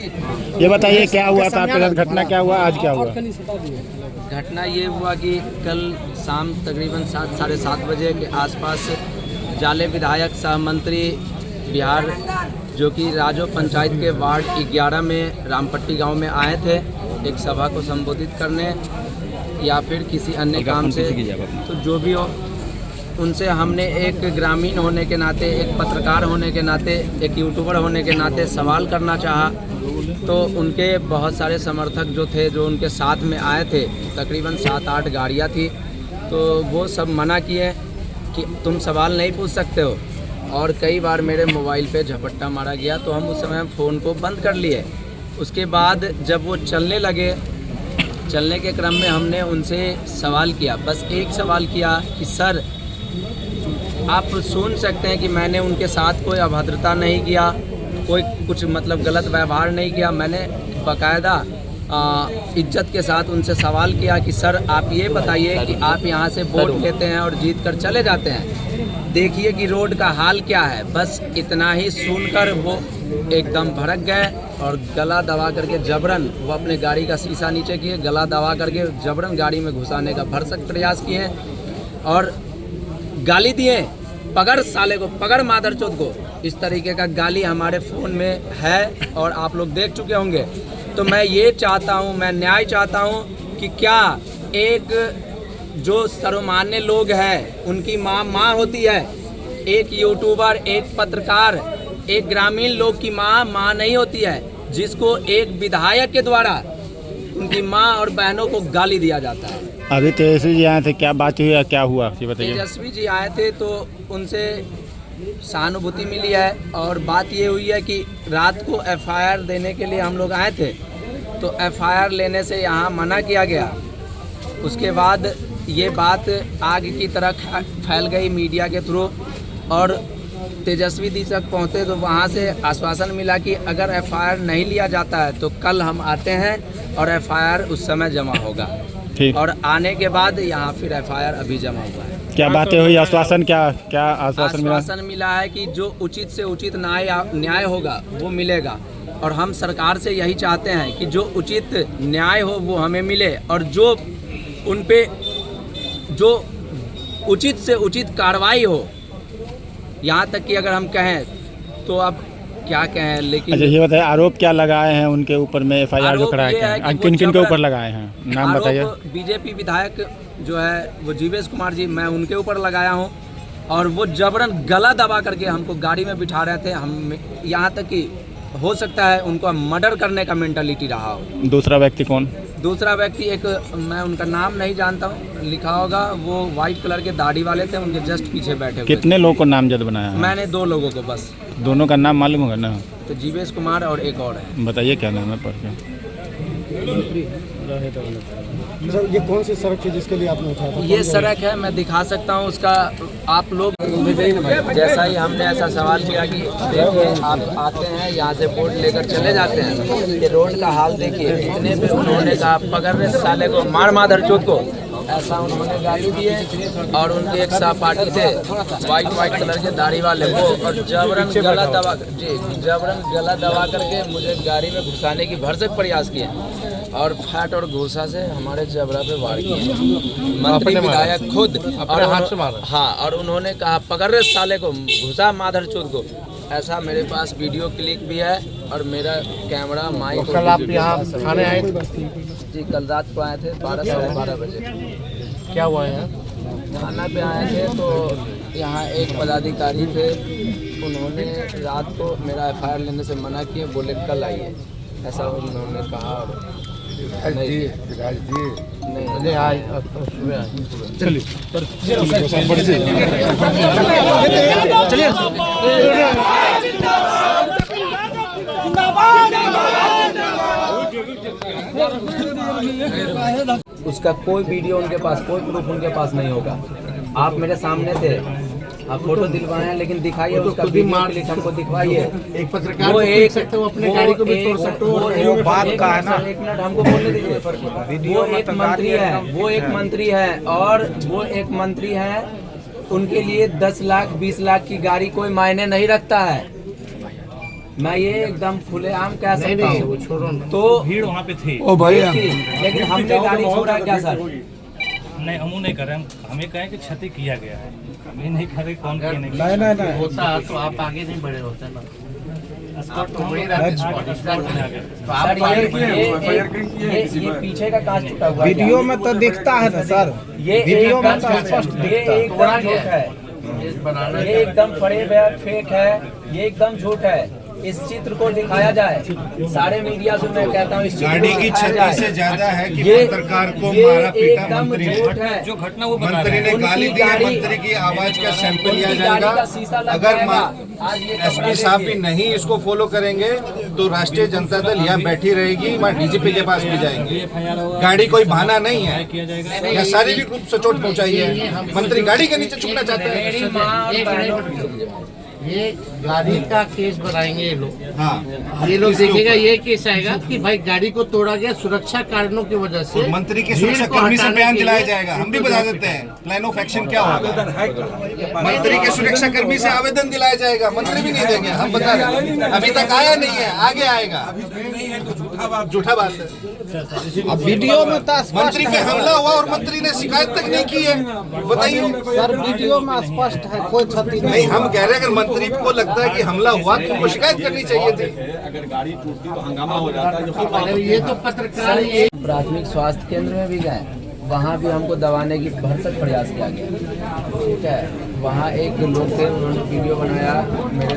ये बताइए क्या हुआ था आपके साथ, घटना क्या हुआ, आज क्या हुआ? घटना ये हुआ कि कल शाम तकरीबन 7-7:30 बजे के आसपास जाले विधायक सह मंत्री बिहार जो कि राजो पंचायत के वार्ड 11 में रामपट्टी गांव में आए थे एक सभा को संबोधित करने या फिर किसी अन्य काम से, तो जो भी हो उनसे हमने एक ग्रामीण होने के नाते, एक पत्रकार होने के नाते, एक यूट्यूबर होने के नाते सवाल करना चाहा। तो उनके बहुत सारे समर्थक जो थे, जो उनके साथ में आए थे, तकरीबन 7-8 गाड़ियाँ थी, तो वो सब मना किए कि तुम सवाल नहीं पूछ सकते हो। और कई बार मेरे मोबाइल पे झपट्टा मारा गया, तो हम उस समय फ़ोन को बंद कर लिए। उसके बाद जब वो चलने लगे, चलने के क्रम में हमने उनसे सवाल किया, बस एक सवाल किया कि सर आप सुन सकते हैं कि मैंने उनके साथ कोई अभद्रता नहीं किया, कोई कुछ मतलब गलत व्यवहार नहीं किया। मैंने बाकायदा इज्जत के साथ उनसे सवाल किया कि सर आप ये बताइए कि आप यहाँ से वोट लेते हैं और जीत कर चले जाते हैं, देखिए कि रोड का हाल क्या है। बस इतना ही सुनकर वो एकदम भड़क गए और गला दबा करके जबरन वो अपने गाड़ी का शीशा नीचे किए, गला दबा करके जबरन गाड़ी में घुसाने का भरसक प्रयास किए और गाली दिए, पकड़ साले को, पकड़ मादरचोद को। इस तरीके का गाली हमारे फ़ोन में है और आप लोग देख चुके होंगे। तो मैं ये चाहता हूँ, मैं न्याय चाहता हूँ कि क्या एक जो सर्वमान्य लोग हैं उनकी माँ होती है, एक यूट्यूबर, एक पत्रकार, एक ग्रामीण लोग की माँ नहीं होती है, जिसको एक विधायक के द्वारा उनकी माँ और बहनों को गाली दिया जाता है। अभी तेजस्वी जी आए थे, क्या बात हुई, क्या हुआ ये बताइए? तेजस्वी जी आए थे तो उनसे सहानुभूति मिली है और बात ये हुई है कि रात को एफआईआर देने के लिए हम लोग आए थे, तो एफआईआर लेने से यहाँ मना किया गया। उसके बाद ये बात आग की तरह फैल गई मीडिया के थ्रू और तेजस्वी जी तक पहुँचे, तो वहाँ से आश्वासन मिला कि अगर एफआईआर नहीं लिया जाता है तो कल हम आते हैं और एफआईआर उस समय जमा होगा। और आने के बाद यहाँ फिर एफआईआर अभी जमा हुआ है। क्या बातें हुई, आश्वासन क्या आश्वासन मिला है कि जो उचित से उचित न्याय होगा वो मिलेगा और हम सरकार से यही चाहते हैं कि जो उचित न्याय हो वो हमें मिले और जो उन पे जो उचित से उचित कार्रवाई हो। यहाँ तक कि अगर हम कहें तो अब क्या कहें, लेकिन अच्छा ये बताइए आरोप क्या लगाए हैं उनके ऊपर में, एफआईआर जो कराया है किन किन के ऊपर लगाए हैं, नाम बताइए? बीजेपी विधायक जो है वो जीवेश कुमार जी, मैं उनके ऊपर लगाया हूं और वो जबरन गला दबा करके हमको गाड़ी में बिठा रहे थे। हम यहाँ तक कि हो सकता है उनको मर्डर करने का मेंटालिटी रहा हो। दूसरा व्यक्ति कौन? दूसरा व्यक्ति एक, मैं उनका नाम नहीं जानता हूँ, लिखा होगा, वो वाइट कलर के दाढ़ी वाले थे, उनके जस्ट पीछे बैठे हुए। कितने लोगों को नामजद बनाया है? मैंने 2 लोगों को बस। दोनों का नाम मालूम होगा ना? तो जीवेश कुमार और एक और है। बताइए क्या नाम है पढ़ के। ये कौन सी सड़क है जिसके लिए आपने उठाया था? ये सड़क है, मैं दिखा सकता हूँ उसका। आप लोग जैसा ही हमने ऐसा सवाल किया कि देखिए आप आते हैं यहाँ से वोट लेकर चले जाते हैं, ये रोड का हाल देखिए। इतने पे उन्होंने कहा पकड़ रहे साले को, मार मादरचोद को, ऐसा उन्होंने गाली दिए। और उनके एक सहपाठी थे वाइट कलर के दाढ़ी वाले, वो और जबरन गला दबा करके मुझे गाड़ी में घुसाने की भरसक प्रयास किए और फैट और घूसा से हमारे जबड़ा पे वार किए। मंत्री विधायक खुद अपने हाथ से मारा। हाँ, और उन्होंने कहा पकड़ रहे साले को, घुसा मादरचोद को। ऐसा मेरे पास वीडियो क्लिप भी है और मेरा कैमरा माइक। कल आप यहाँ थाने आए थे? जी, कल रात को आए थे 12-12:30 बजे। क्या हुआ है? थाना पे आए थे तो यहाँ एक पदाधिकारी थे, उन्होंने रात को मेरा एफआईआर लेने से मना किए, बोले कल आइए, ऐसा उन्होंने कहा। और नहीं उसका कोई वीडियो उनके पास, कोई प्रूफ उनके पास नहीं होगा। आप मेरे सामने थे, आप फोटो दिलवाए हैं, लेकिन दिखाइए उसका वीडियो क्लिप हमको दिखवाइए। एक पत्रकार को देख सकते हो, अपने गाड़ी को भी तोड़ सकते हो। वो बात का है ना, एक मिनट हमको बोलने दीजिए। वो एक मंत्री है, वो एक मंत्री है और वो एक मंत्री है, उनके लिए 10 लाख 20 लाख की गाड़ी कोई मायने नहीं रखता है। मैं ये एकदम खुलेआम कह सकता हूँ। तो भीड़ वहाँ पे थी। ओ भाई लेकिन हमने गाड़ी छोड़ा क्या सर? नहीं, हम नहीं कर रहे हैं, हमें कहें कि क्षति किया गया है, हम ये नहीं कर रहे कौन किया नहीं। नहीं होता तो आप आगे नहीं बढ़े होते ना। आप तो वहीं सर ये पीछे का कांच टूटा हुआ है। वीडियो में तो दिखता है ना सर, ये वीडियो में तो एकदम स्पष्ट ये एकदम झूठ है, ये एकदम फरेब है, फेक है, ये एकदम झूठ है। इस चित्र को दिखाया जाए, सारे मीडिया से मैं कहता हूँ इस चित्र गाड़ी को की दिखाया क्षति जाए। से ज्यादा है कि ये पत्रकार को ये मारा पीटा एकदम मंत्री ने। झूठ है। जो घटना वो बता मंत्री रहे ने हैं। गाली दी है, मंत्री की आवाज का सैंपल लिया जाएगा। अगर एसपी साहब भी नहीं इसको फॉलो करेंगे तो राष्ट्रीय जनता दल यहाँ बैठी रहेगी, वहाँ डीजीपी के पास भी जाएंगे। गाड़ी कोई बहाना नहीं है, यहाँ शारीरिक रूप से चोट पहुंचाई है, मंत्री गाड़ी के नीचे छुपना चाहते हैं। मेरी माँ और बहनों ये गाड़ी का केस बनाएंगे ये लोग। हाँ, ये लोग देखेगा ये केस आएगा कि भाई गाड़ी को तोड़ा गया सुरक्षा कारणों की वजह से। और मंत्री के सुरक्षा कर्मी से बयान दिलाया जाएगा। हम भी बता देते हैं प्लान ऑफ एक्शन क्या होगा। मंत्री के सुरक्षा कर्मी से आवेदन दिलाया जाएगा, मंत्री भी नहीं देंगे, हम बता रहे हैं। अभी तक आया नहीं है, आगे आएगा। झूठा बात है। अब वीडियो में तो मंत्री पे हमला हुआ और मंत्री ने शिकायत तक नहीं की है, बताइए। सर वीडियो में स्पष्ट है, कोई क्षति नहीं, हम कह रहे हैं अगर मंत्री को लगता है कि हमला हुआ तो उनको शिकायत करनी चाहिए थी। ये तो पत्रकार ये प्राथमिक स्वास्थ्य केंद्र में भी गए, वहाँ भी हमको दबाने की भरसक प्रयास किया गया। ठीक है, वहाँ एक लोग थे, उन्होंने वीडियो बनाया, मेरे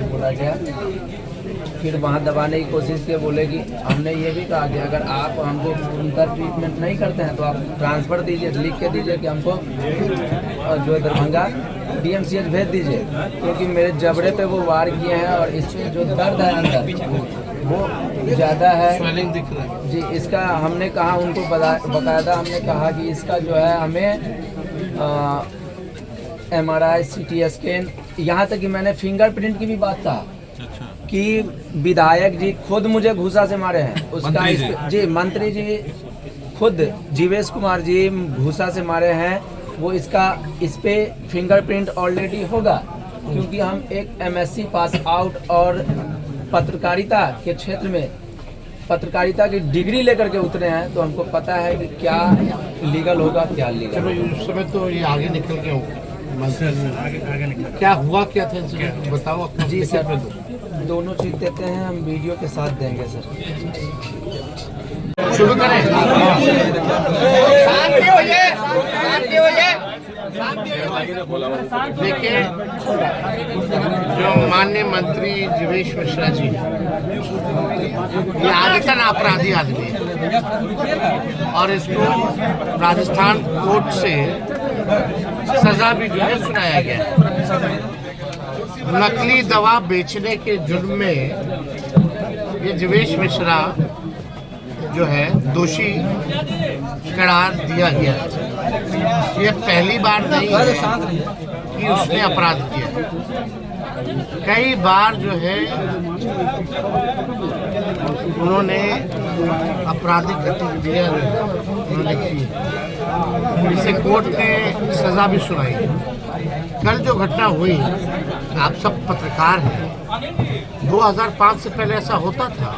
बोला गया, फिर वहाँ दबाने की कोशिश की। बोले कि हमने ये भी कहा कि अगर आप हमको उनका ट्रीटमेंट नहीं करते हैं तो आप ट्रांसफ़र दीजिए, लिख के दीजिए कि हमको जो है दरभंगा DMCH भेज दीजिए, क्योंकि मेरे जबड़े पे वो वार किए हैं और इसमें जो दर्द है अंदर वो ज़्यादा है। स्वेलिंग दिख रहा है जी, इसका हमने कहा उनको बकायदा हमने कहा कि इसका जो है हमें MRI CT स्कैन, यहाँ तक कि मैंने फिंगरप्रिंट की भी बात कहा कि विधायक जी खुद मुझे घूसा से मारे हैं। उसका जी मंत्री जी खुद जीवेश कुमार जी घूसा से मारे हैं। वो इस पे फिंगरप्रिंट ऑलरेडी होगा, क्योंकि हम एक MSc पास आउट और पत्रकारिता के क्षेत्र में पत्रकारिता की डिग्री लेकर के उतरे हैं, तो हमको पता है कि क्या लीगल होगा क्या लीगल। चलो उस समय तो ये आगे निकल के आगे निकल क्या हुआ क्या था इंसिडेंट बताओ अपना। जी सर, दोनों चीज देते हैं, हम वीडियो के साथ देंगे सर। शुरू करें। देखिए, जो माननीय मंत्री जीवेश मिश्रा जी, ये आदतन अपराधी आदमी है और इसको राजस्थान कोर्ट से सजा भी जो है सुनाया गया है। नकली दवा बेचने के जुर्म में ये जीवेश मिश्रा जो है दोषी करार दिया गया। ये पहली बार नहीं है कि उसने अपराध किया, कई बार जो है उन्होंने आपराधिक गतिविधियां उन्होंने की, इसे कोर्ट ने सजा भी सुनाई। कल जो घटना हुई, आप सब पत्रकार हैं, 2005 से पहले ऐसा होता था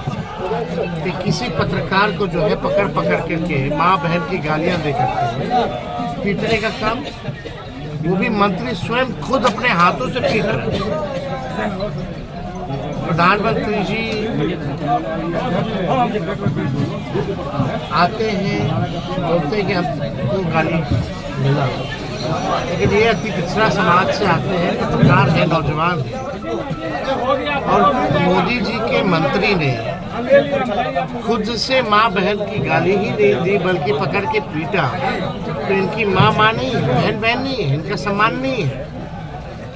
कि किसी पत्रकार को जो है पकड़ करके माँ बहन की गालियां दे करके पीटने का काम, वो भी मंत्री स्वयं खुद अपने हाथों से पीट रहे हैं। प्रधानमंत्री जी आते हैं, बोलते हैं कि हमको गाली मिला, लेकिन ये अति पिछड़ा समाज से आते हैं, पत्रकार है, नौजवान है, और मोदी जी के मंत्री ने खुद से माँ बहन की गाली ही नहीं दी बल्कि पकड़ के पीटा। तो इनकी माँ नहीं है, बहन नहीं है, इनका सम्मान नहीं है।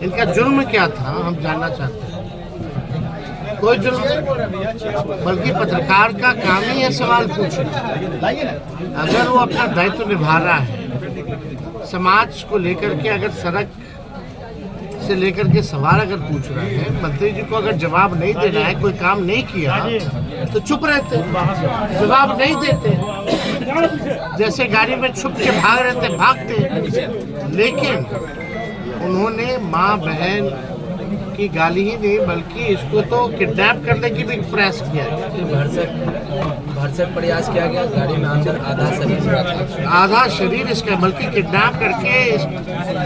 इनका जुर्म क्या था हम जानना चाहते हैं। कोई जुर्म नहीं, बल्कि पत्रकार का काम ही है सवाल पूछना। अगर वो अपना दायित्व निभा रहा है, समाज को लेकर के, अगर सड़क से लेकर के सवाल अगर पूछ रहा है, मंत्री जी को अगर जवाब नहीं देना है, कोई काम नहीं किया तो चुप रहते, जवाब नहीं देते, जैसे गाड़ी में छुप के भाग रहे थे भागते। लेकिन उन्होंने माँ बहन की गाली ही नहीं बल्कि इसको तो किडनैप करने की भी प्रयास किया गया। भरसक प्रयास किया गया। गाड़ी में अंदर आधा शरीर इसका बल्कि किडनैप करके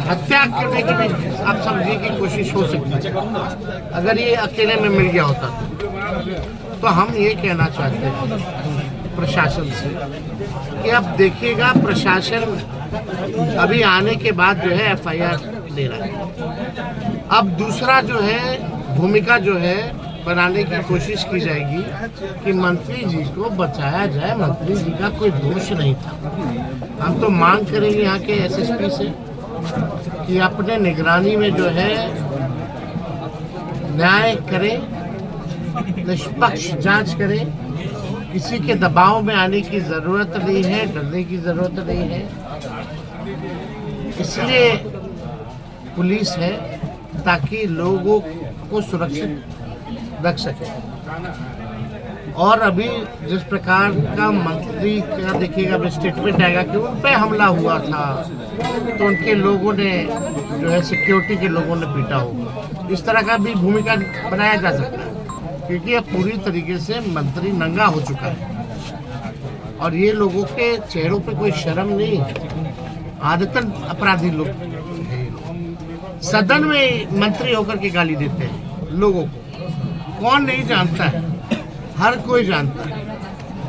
हत्या करने की भी आप समझिए कि कोशिश हो सकती है अगर ये अकेले में मिल गया होता तो हम ये कहना चाहते हैं प्रशासन से कि अब देखिएगा प्रशासन अभी आने के बाद जो है FIR दे रहा है। अब दूसरा जो है भूमिका जो है बनाने की कोशिश की जाएगी कि मंत्री जी को बचाया जाए। मंत्री जी का कोई दोष नहीं था। हम तो मांग करेंगे यहाँ के SSP से कि अपने निगरानी में जो है न्याय करें, निष्पक्ष जांच करें। किसी के दबाव में आने की ज़रूरत नहीं है, डरने की ज़रूरत नहीं है। इसलिए पुलिस है ताकि लोगों को सुरक्षित रख सके। और अभी जिस प्रकार का मंत्री का देखिएगा स्टेटमेंट आएगा कि उन पे हमला हुआ था तो उनके लोगों ने जो है सिक्योरिटी के लोगों ने पीटा होगा, इस तरह का भी भूमिका बनाया जा सकता है क्योंकि अब पूरी तरीके से मंत्री नंगा हो चुका है और ये लोगों के चेहरों पे कोई शर्म नहीं है। आदतन अपराधी लोग हैं। सदन में मंत्री होकर के गाली देते हैं लोगों को। कौन नहीं जानता है, हर कोई जानता है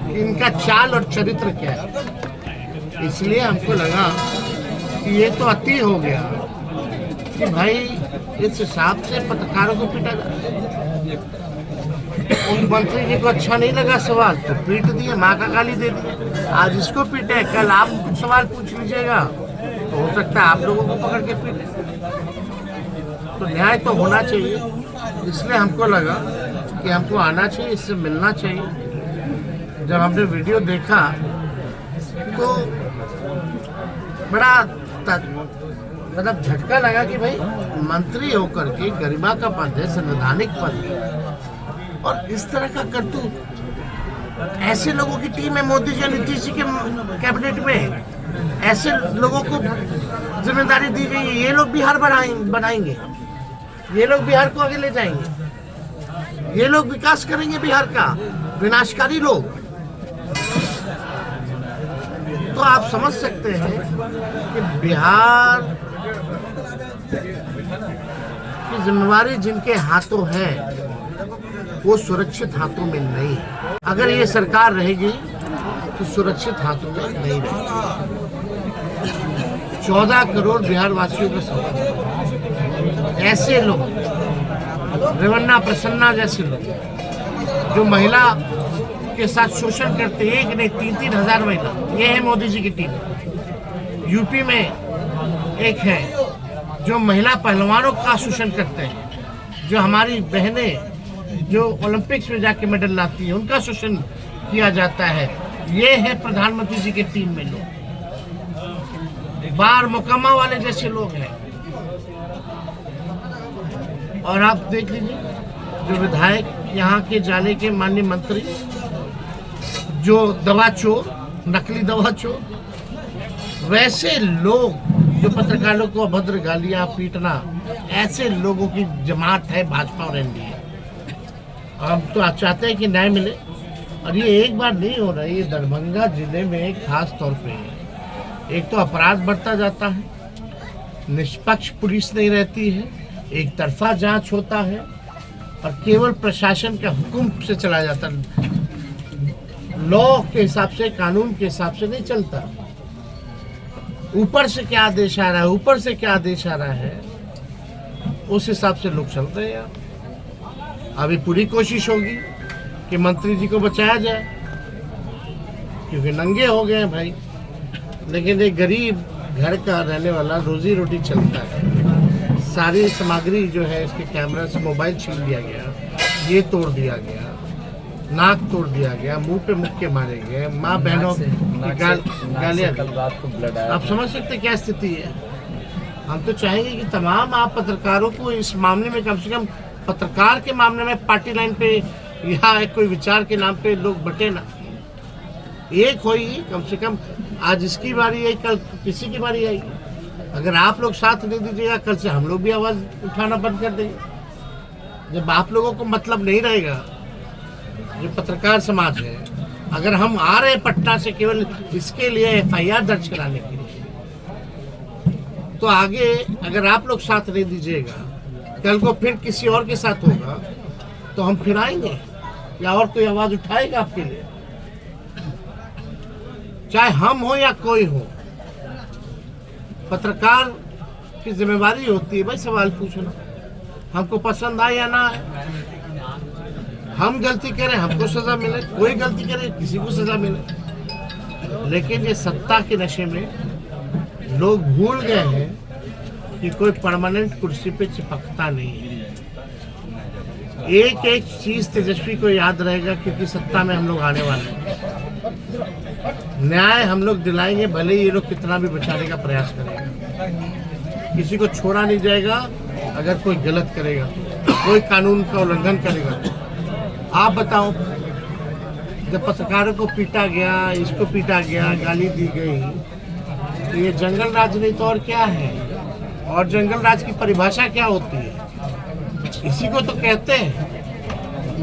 कि इनका चाल और चरित्र क्या है। इसलिए हमको लगा कि ये तो अति हो गया कि भाई इस हिसाब से पत्रकारों को पीटा जाए। उन मंत्री जी को अच्छा नहीं लगा सवाल तो पीट दिए, माँ का गाली दे दी। आज इसको पीटे, कल आप सवाल पूछ लीजिएगा तो हो सकता है आप लोगों को पकड़ के पीटे। तो न्याय तो होना चाहिए। इसलिए हमको लगा कि हमको आना चाहिए, इससे मिलना चाहिए। जब हमने वीडियो देखा तो बड़ा मतलब झटका लगा कि भाई मंत्री होकर के गरिमा का पद है, संवैधानिक पद है और इस तरह का करतूत। ऐसे लोगों की टीम है मोदी जी और नीतीश जी के कैबिनेट में। ऐसे लोगों को जिम्मेदारी दी गई है। ये लोग बिहार बनाएंगे, ये लोग बिहार को आगे ले जाएंगे, ये लोग विकास करेंगे बिहार का। विनाशकारी लोग। तो आप समझ सकते हैं कि बिहार की जिम्मेवारी जिनके हाथों है वो सुरक्षित हाथों में नहीं है। अगर ये सरकार रहेगी तो सुरक्षित हाथों में नहीं रहेगी। 14 करोड़ बिहार वासियों का सवाल। ऐसे लोग, रेवन्ना प्रसन्ना जैसे लोग जो महिला के साथ शोषण करते, एक नहीं 3-3 हजार महिला, ये है मोदी जी की टीम। यूपी में एक है जो महिला पहलवानों का शोषण करते हैं, जो हमारी बहनें जो ओलंपिक्स में जाके मेडल लाती है उनका शोषण किया जाता है। ये है प्रधानमंत्री जी की टीम में लोग। बार मुकम्मा वाले जैसे लोग हैं। और आप देख लीजिए जो विधायक यहाँ के जाने के माननीय मंत्री जो दवा चोर, नकली दवा चोर, वैसे लोग जो पत्रकारों को अभद्र गालियां पीटना, ऐसे लोगों की जमात है भाजपा और एनडीए। हम तो चाहते हैं कि न्याय मिले और ये एक बार नहीं हो रहा है। ये दरभंगा जिले में खास तौर पे है। एक तो अपराध बढ़ता जाता है, निष्पक्ष पुलिस नहीं रहती है, एक तरफा जांच होता है और केवल प्रशासन के हुक्म से चला जाता है। लॉ के हिसाब से, कानून के हिसाब से नहीं चलता। ऊपर से क्या आदेश आ रहा है, ऊपर से क्या आदेश आ रहा है, उस हिसाब से लोग चल रहे हैं। अभी पूरी कोशिश होगी कि मंत्री जी को बचाया जाए क्योंकि नंगे हो गए हैं भाई। लेकिन एक गरीब घर का रहने वाला रोजी रोटी चलता है। सारी सामग्री जो है इसके कैमरा से, मोबाइल छीन लिया गया, ये तोड़ दिया गया, नाक तोड़ दिया गया, मुंह पे मुक्के मारे गए, माँ बहनों की गालियाँ। आप समझ सकते क्या स्थिति है। हम तो चाहेंगे कि तमाम आप पत्रकारों को इस मामले में कम से कम पत्रकार के मामले में पार्टी लाइन पे या कोई विचार के नाम पे लोग बटे ना, एक होई कम से कम। आज इसकी बारी आई, कल किसी की बारी आएगी। अगर आप लोग साथ नहीं दीजिएगा, कल से हम लोग भी आवाज़ उठाना बंद कर देंगे। जब आप लोगों को मतलब नहीं रहेगा, जो पत्रकार समाज है, अगर हम आ रहे हैं पटना से केवल इसके लिए एफआईआर दर्ज कराने के लिए, तो आगे अगर आप लोग साथ नहीं दीजिएगा, कल को फिर किसी और के साथ होगा तो हम फिर आएंगे या और कोई आवाज उठाएगा आपके लिए, चाहे हम हो या कोई हो। पत्रकार की जिम्मेवारी होती है भाई सवाल पूछना, हमको पसंद आए या ना आए। हम गलती करें हमको सजा मिले, कोई गलती करे किसी को सजा मिले, लेकिन ये सत्ता के नशे में लोग भूल गए हैं कि कोई परमानेंट कुर्सी पे चिपकता नहीं है। एक एक चीज तेजस्वी को याद रहेगा, क्योंकि सत्ता में हम लोग आने वाले हैं। न्याय हम लोग दिलाएंगे, भले ही ये लोग कितना भी बचाने का प्रयास करेंगे। किसी को छोड़ा नहीं जाएगा अगर कोई गलत करेगा, कोई कानून का उल्लंघन करेगा। आप बताओ, जब पत्रकारों को पीटा गया, इसको पीटा गया, गाली दी गई, तो ये जंगल राज नहीं तो और क्या है? और जंगल राज की परिभाषा क्या होती है? इसी को तो कहते हैं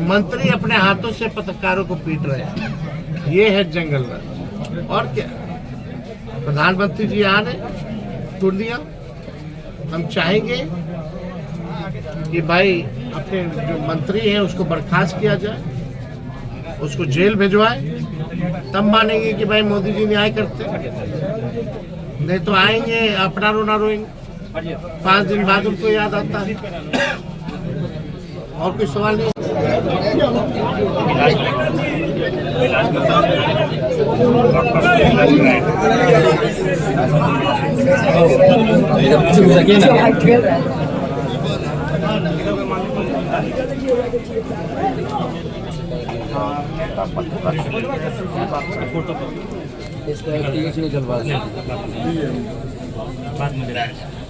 मंत्री अपने हाथों से पत्रकारों को पीट रहे हैं, ये है जंगल राज। और क्या? प्रधानमंत्री जी आ रहे टूट दिया। हम चाहेंगे कि भाई अपने जो मंत्री हैं उसको बर्खास्त किया जाए, उसको जेल भिजवाए, तब मानेंगे कि भाई मोदी जी न्याय करते। नहीं तो आएंगे अपना रोना रोएंगे, 5 दिन बाद उनको याद आता है। और कोई सवाल नहीं?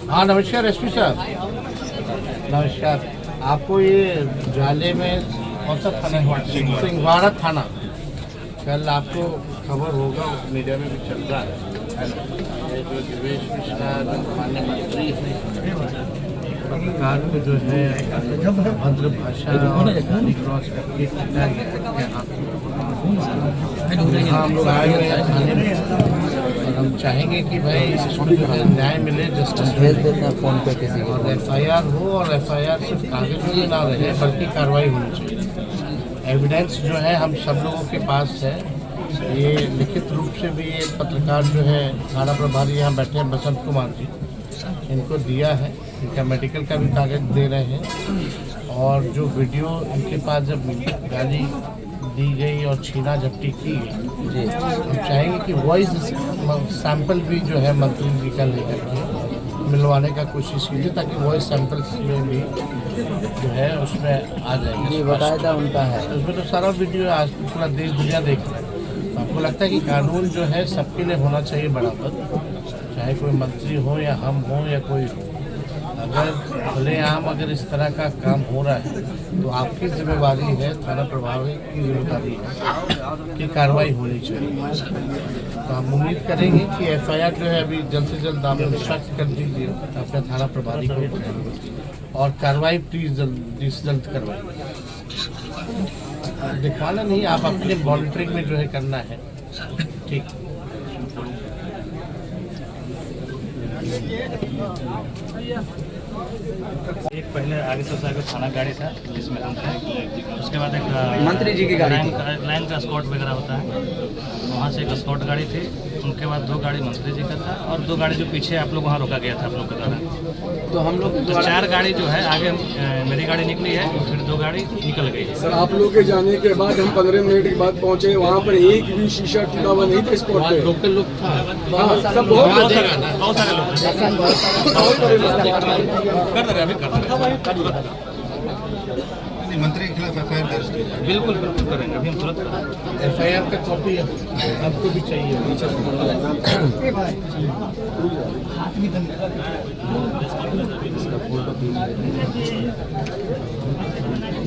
हाँ नमस्कार एसपी साहब, नमस्कार। आपको ये जाले में कौन सा थाना है? सिंहवाड़ा थाना। कल आपको खबर होगा, मीडिया में भी चल रहा है, ये जो दिवेश मिश्रा जो माननीय मंत्री हैं, पत्रकार को जो है भद्र भाषा और गाली क्रॉस करके पीटा गया। हम लोग आए हुए हैं थाने में और हम चाहेंगे कि भाई इसको जो है न्याय मिले, जस्टिस भेज देते हैं फ़ोन पे किसी को, और एफआईआर हो, और एफआईआर सिर्फ कागज़ में ना रहे बल्कि कार्रवाई होनी चाहिए। एविडेंस जो है हम सब लोगों के पास है। ये लिखित रूप से भी ये पत्रकार जो है थाना प्रभारी यहाँ बैठे हैं बसंत कुमार जी, इनको दिया है, इनका मेडिकल का भी कागज दे रहे हैं। और जो वीडियो इनके पास जब गाली दी गई और छीना झपटी की गई, हम चाहेंगे कि वॉइस सैंपल भी जो है मंत्री जी का लेकर के मिलवाने का कोशिश कीजिए, ताकि वॉइस सैंपल्स में भी जो है उसमें आ जाएगा। ये बताया था उनका है, उसमें तो सारा वीडियो आज पूरा देश दुनिया देख रहा है। आपको लगता है कि कानून जो है सबके लिए होना चाहिए बराबर, चाहे कोई मंत्री हो या हम हो या कोई हो। अगर खुलेआम अगर इस तरह का काम हो रहा है तो आपकी जिम्मेवारी है, थाना प्रभारी की जिम्मेदारी है कि कार्रवाई होनी चाहिए। तो हम उम्मीद करेंगे कि एफआईआर जो है अभी जल्द से जल्द आप सख्त कर दीजिए अपने थाना प्रभारी को, और कार्रवाई प्लीज जल्द से जल्द करवाइए। दिखाना नहीं, आप अपने वॉलंटियरिंग में जो है करना है, ठीक। एक पहले आगे सबसे आगे थाना गाड़ी था जिसमें हम थे, उसके बाद एक मंत्री जी की गाड़ी लाइन का स्कॉट वगैरह होता है, वहाँ से एक स्कॉट गाड़ी थी, उनके बाद 2 गाड़ी मंत्री जी का था, और 2 गाड़ी जो पीछे आप लोग वहाँ रोका गया था आप लोग के द्वारा। तो हम लोग तो 4 गाड़ी जो है आगे मेरी गाड़ी निकली है, फिर 2 गाड़ी निकल गई। सर आप लोग के जाने के बाद हम 15 मिनट के बाद पहुँचे, वहाँ पर एक भी शीशा टूटा हुआ नहीं था स्पॉट पे। लोकल लोग था, सब बहुत सारे लोग मंत्री के खिलाफ एफआईआर दर्ज की जाए। बिल्कुल करेंगे, अभी हम तुरंत एफआईआर का कॉपी हमको भी चाहिए।